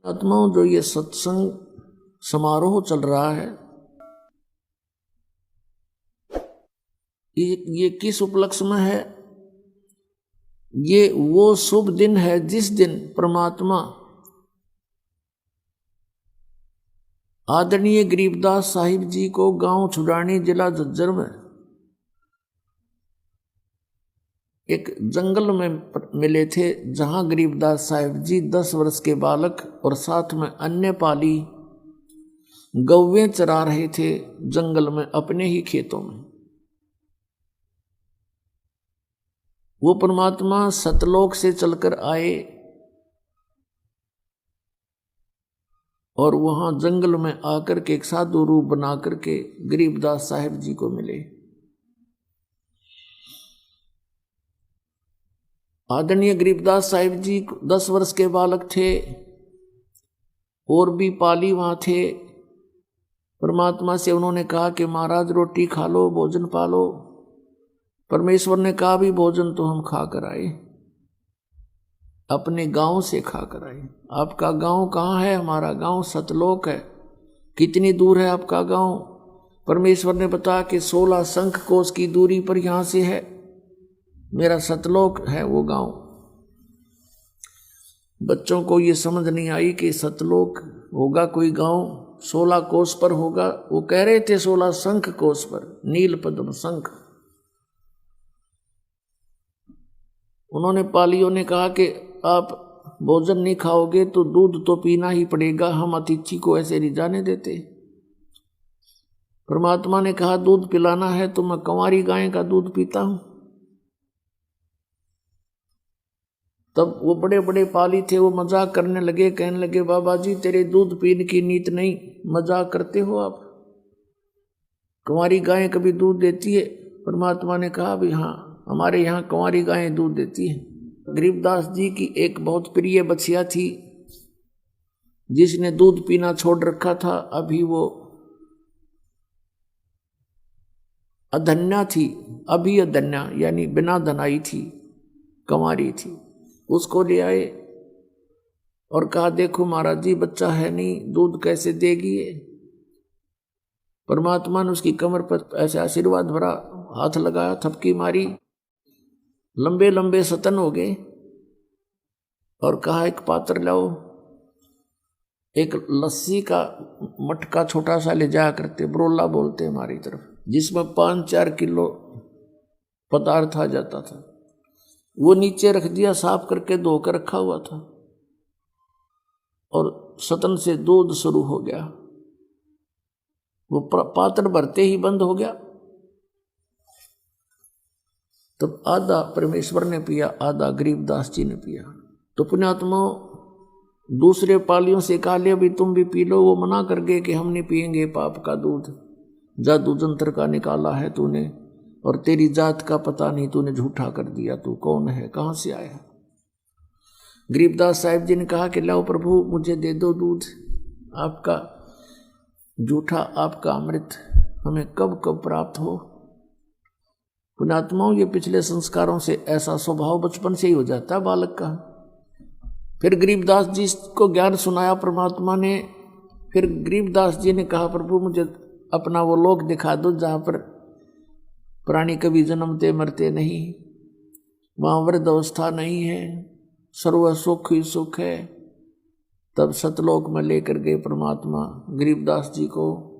आत्माओं, जो ये सत्संग समारोह चल रहा है, ये किस उपलक्ष्य में है? ये वो शुभ दिन है जिस दिन परमात्मा आदरणीय गरीबदास साहिब जी को गांव छुड़ानी, जिला झज्जर में एक जंगल में मिले थे, जहां गरीबदास साहिब जी 10 वर्ष के बालक और साथ में अन्य पाली गौवें चरा रहे थे जंगल में, अपने ही खेतों में। वो परमात्मा सतलोक से चलकर आए और वहां जंगल में आकर के एक साधु रूप बना करके गरीबदास साहिब जी को मिले। आदरणीय गरीबदास साहिब जी 10 वर्ष के बालक थे, और भी पाली वहां थे। परमात्मा से उन्होंने कहा कि महाराज रोटी खा लो, भोजन पालो। परमेश्वर ने कहा भी भोजन तो हम खा कर आए, अपने गांव से खा कर आए। आपका गांव कहाँ है? हमारा गांव सतलोक है। कितनी दूर है आपका गांव? परमेश्वर ने बताया कि 16 शंख कोस की दूरी पर यहां से है, मेरा सतलोक है वो गांव। बच्चों को ये समझ नहीं आई कि सतलोक होगा कोई गांव, 16 कोस पर होगा। वो कह रहे थे 16 शंख कोस पर, नील पद्म शंख। उन्होंने पालियों ने कहा कि आप भोजन नहीं खाओगे तो दूध तो पीना ही पड़ेगा, हम अतिथि को ऐसे नहीं जाने देते। परमात्मा ने कहा दूध पिलाना है तो मैं कंवारी गाय का दूध पीता हूं। तब वो बड़े बड़े पाली थे, वो मजाक करने लगे, कहने लगे बाबा जी तेरे दूध पीने की नीत नहीं, मजाक करते हो आप? कंवारी गाय कभी दूध देती है? परमात्मा ने कहा भी हाँ, हमारे यहाँ कंवारी गायें दूध देती हैं। गरीबदास जी की एक बहुत प्रिय बछिया थी जिसने दूध पीना छोड़ रखा था। अभी वो अधन्या थी, अभी अधन्या यानी बिना धनाई थी, कंवारी थी। उसको ले आए और कहा देखो महाराज जी बच्चा है नहीं, दूध कैसे देगी ये? परमात्मा ने उसकी कमर पर ऐसे आशीर्वाद भरा, हाथ लगाया, थपकी मारी, लंबे लंबे सतन हो गए और कहा एक पात्र लाओ। एक लस्सी का मटका छोटा सा ले जाया करते, ब्रोला बोलते हमारी तरफ, जिसमें 5-4 किलो पदार्थ आ जाता था। वो नीचे रख दिया, साफ करके धोकर रखा हुआ था, और सतन से दूध शुरू हो गया। वो पात्र भरते ही बंद हो गया। तब आधा परमेश्वर ने पिया, आधा गरीबदास जी ने पिया। तो पुण्यात्मा दूसरे पालियों से कहा ले भी तुम भी पी लो। वो मना कर गए कि हम नहीं पिएंगे पाप का दूध, जादू जंत्र का निकाला है तूने, और तेरी जात का पता नहीं, तूने झूठा कर दिया, तू कौन है, कहाँ से आया? गरीबदास साहिब जी ने कहा कि लाओ प्रभु मुझे दे दो दूध, आपका झूठा, आपका अमृत हमें कब कब प्राप्त हो। पुण्यात्माओं ये पिछले संस्कारों से ऐसा स्वभाव बचपन से ही हो जाता है बालक का। फिर गरीबदास जी को ज्ञान सुनाया परमात्मा ने। फिर गरीबदास जी ने कहा प्रभु मुझे अपना वो लोक दिखा दो जहाँ पर प्राणी कभी जन्मते मरते नहीं, वहाँ वृद्ध अवस्था नहीं है, सर्व सुख ही सुख है। तब सतलोक में लेकर गए परमात्मा गरीबदास जी को।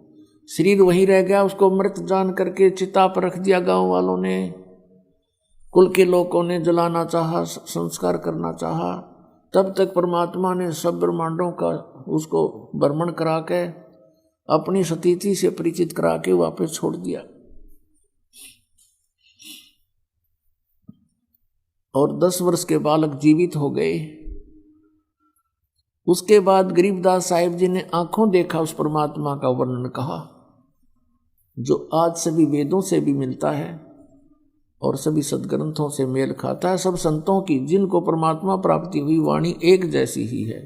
शरीर वहीं रह गया, उसको मृत जान करके चिता पर रख दिया। गांव वालों ने, कुल के लोगों ने जलाना चाहा, संस्कार करना चाहा। तब तक परमात्मा ने सब ब्रह्मांडों का उसको भ्रमण करा के अपनी सतीति से परिचित करा के वापस छोड़ दिया। और 10 वर्ष के बालक जीवित हो गए। उसके बाद गरीबदास साहिब जी ने आंखों देखा उस परमात्मा का वर्णन कहा, जो आज सभी वेदों से भी मिलता है और सभी सदग्रंथों से मेल खाता है। सब संतों की जिनको परमात्मा प्राप्ति हुई वाणी एक जैसी ही है।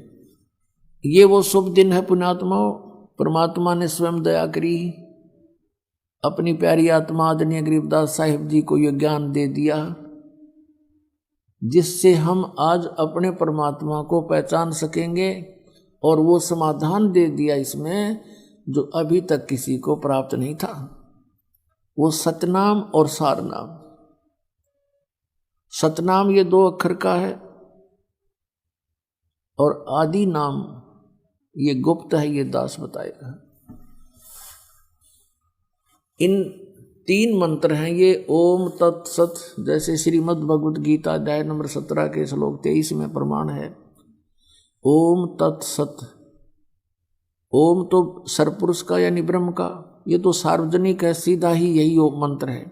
ये वो शुभ दिन है पुण्यात्माओं। परमात्मा ने स्वयं दया करी, अपनी प्यारी आत्मा आदरणीय गरीबदास साहिब जी को यह ज्ञान दे दिया, जिससे हम आज अपने परमात्मा को पहचान सकेंगे और वो समाधान दे दिया इसमें जो अभी तक किसी को प्राप्त नहीं था। वो सतनाम और सारनाम। सतनाम ये 2 अक्षर का है और आदि नाम ये गुप्त है, ये दास बताएगा। इन 3 मंत्र हैं ये ओम तत्सत, जैसे श्रीमद् भगवद गीता अध्याय नंबर 17 के श्लोक 23 में प्रमाण है ओम तत्सत। ओम तो सरपुरुष का यानी ब्रह्म का, ये तो सार्वजनिक है, सीधा ही यही ओम मंत्र है।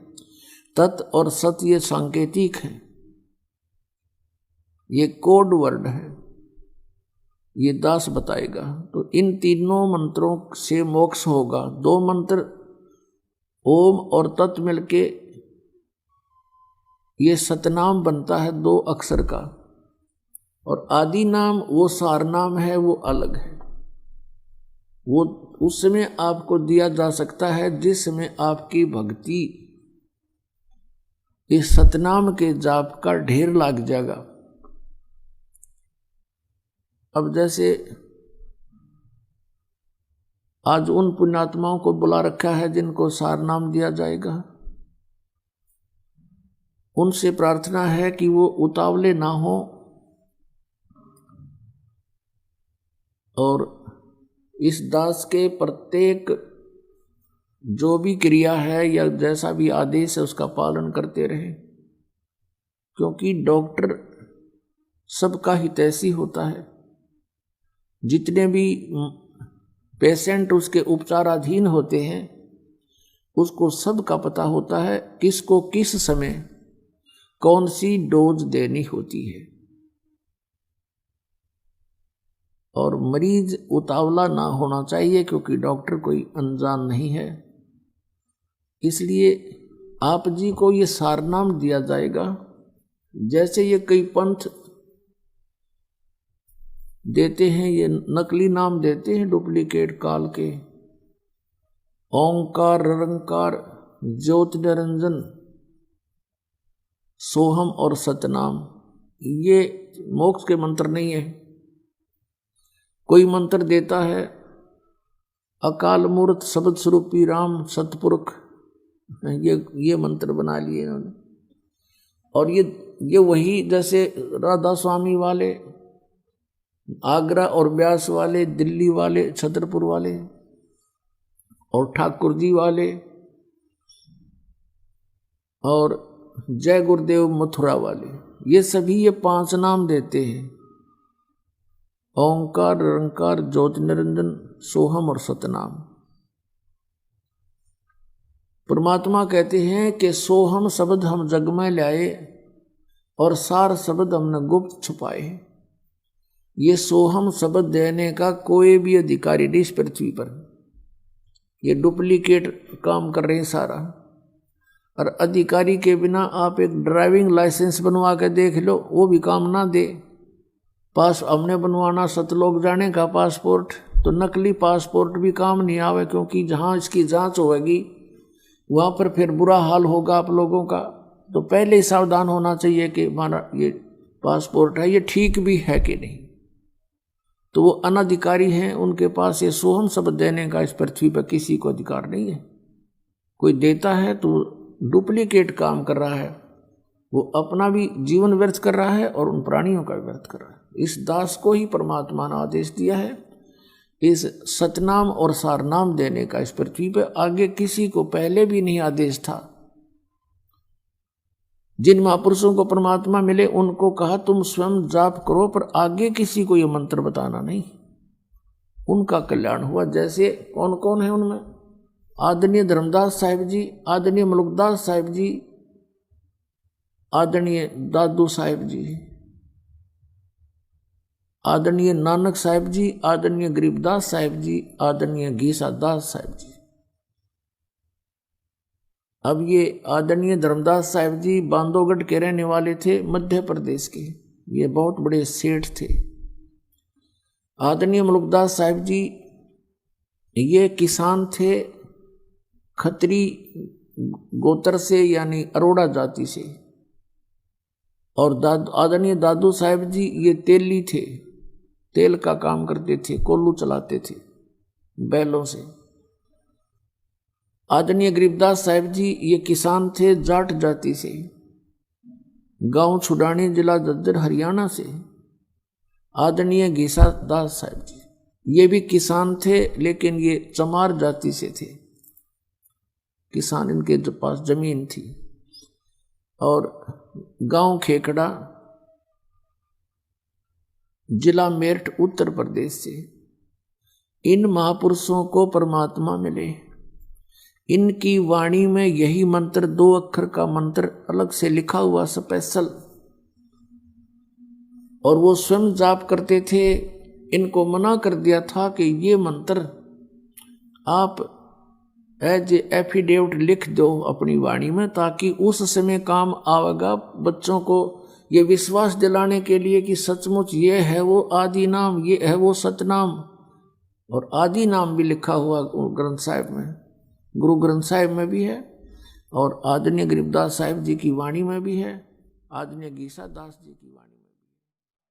तत् और सत ये सांकेतिक है, ये कोड वर्ड है, ये दास बताएगा। तो इन तीनों मंत्रों से मोक्ष होगा। 2 मंत्र ओम और तत् मिलके ये सतनाम बनता है 2 अक्षर का, और आदि नाम वो सारनाम है, वो अलग है। वो उस समय आपको दिया जा सकता है जिसमें आपकी भक्ति इस सतनाम के जाप का ढेर लग जाएगा। अब जैसे आज उन पुण्यात्माओं को बुला रखा है जिनको सारनाम दिया जाएगा, उनसे प्रार्थना है कि वो उतावले ना हो और इस दास के प्रत्येक जो भी क्रिया है या जैसा भी आदेश है उसका पालन करते रहे, क्योंकि डॉक्टर सबका हितैषी होता है। जितने भी पेशेंट उसके उपचाराधीन होते हैं उसको सबका पता होता है किसको किस समय कौन सी डोज देनी होती है, और मरीज उतावला ना होना चाहिए क्योंकि डॉक्टर कोई अनजान नहीं है। इसलिए आप जी को ये सारनाम दिया जाएगा। जैसे ये कई पंथ देते हैं, ये नकली नाम देते हैं डुप्लीकेट काल के, ओंकार, निरंकार, ज्योति निरंजन, सोहम और सतनाम, ये मोक्ष के मंत्र नहीं है। कोई मंत्र देता है अकाल मूर्त शब्द स्वरूपी राम सतपुरुष, ये मंत्र बना लिए इन्होंने। और ये वही जैसे राधा स्वामी वाले, आगरा और ब्यास वाले, दिल्ली वाले, छतरपुर वाले और ठाकुर जी वाले और जय गुरुदेव मथुरा वाले, ये सभी ये 5 नाम देते हैं, ओंकार, निरंकार, ज्योति निरंजन, सोहम और सतनाम। परमात्मा कहते हैं कि सोहम शब्द हम जग में लाए और सार शब्द हमने गुप्त छुपाए। ये सोहम शब्द देने का कोई भी अधिकारी नहीं इस पृथ्वी पर, ये डुप्लीकेट काम कर रहे हैं सारा। और अधिकारी के बिना आप एक ड्राइविंग लाइसेंस बनवा के देख लो, वो भी काम ना दे। पास हमने बनवाना सतलोक जाने का पासपोर्ट, तो नकली पासपोर्ट भी काम नहीं आवे, क्योंकि जहाँ इसकी जांच होगी वहाँ पर फिर बुरा हाल होगा आप लोगों का। तो पहले ही सावधान होना चाहिए कि हमारा ये पासपोर्ट है, ये ठीक भी है कि नहीं। तो वो अनधिकारी हैं, उनके पास ये सोहम शब्द देने का इस पृथ्वी पर किसी को अधिकार नहीं है। कोई देता है तो डुप्लीकेट काम कर रहा है, वो अपना भी जीवन व्यर्थ कर रहा है और उन प्राणियों का व्यर्थ कर रहा है। इस दास को ही परमात्मा ने आदेश दिया है इस सतनाम और सारनाम देने का इस पृथ्वी पर। आगे किसी को पहले भी नहीं आदेश था। जिन महापुरुषों को परमात्मा मिले उनको कहा तुम स्वयं जाप करो, पर आगे किसी को यह मंत्र बताना नहीं। उनका कल्याण हुआ। जैसे कौन कौन है उनमें? आदरणीय धर्मदास साहिब जी, आदरणीय मलुकदास साहिब जी, आदरणीय दादू साहिब जी, आदरणीय नानक साहिब जी, आदरणीय गरीबदास साहिब जी, आदरणीय गीसा दास साहिब जी। अब ये आदरणीय धर्मदास साहिब जी बांधवगढ़ के रहने वाले थे, मध्य प्रदेश के। ये बहुत बड़े सेठ थे। आदरणीय मलुकदास साहिब जी ये किसान थे, खत्री गोत्र से यानी अरोड़ा जाति से। और आदरणीय दादू साहिब जी ये तेली थे, तेल का काम करते थे, कोल्लू चलाते थे बैलों से। आदरणीय गरीबदास साहिब जी ये किसान थे जाट जाति से, गांव छुडानी जिला जज्जर हरियाणा से। आदरणीय घीसा दास साहिब जी ये भी किसान थे, लेकिन ये चमार जाति से थे, किसान इनके जो पास जमीन थी। और गांव खेकड़ा जिला मेरठ उत्तर प्रदेश से। इन महापुरुषों को परमात्मा मिले, इनकी वाणी में यही मंत्र 2 अक्षर का मंत्र अलग से लिखा हुआ स्पेशल, और वो स्वयं जाप करते थे। इनको मना कर दिया था कि ये मंत्र आप एज एफिडेविट लिख दो अपनी वाणी में, ताकि उस समय काम आवेगा बच्चों को ये विश्वास दिलाने के लिए कि सचमुच ये है वो आदि नाम, ये है वो सतनाम। और आदि नाम भी लिखा हुआ ग्रंथ साहिब में, गुरु ग्रंथ साहिब में भी है, और आदरणीय गरीबदास साहिब जी की वाणी में भी है, आदरणीय घीसा दास जी की वाणी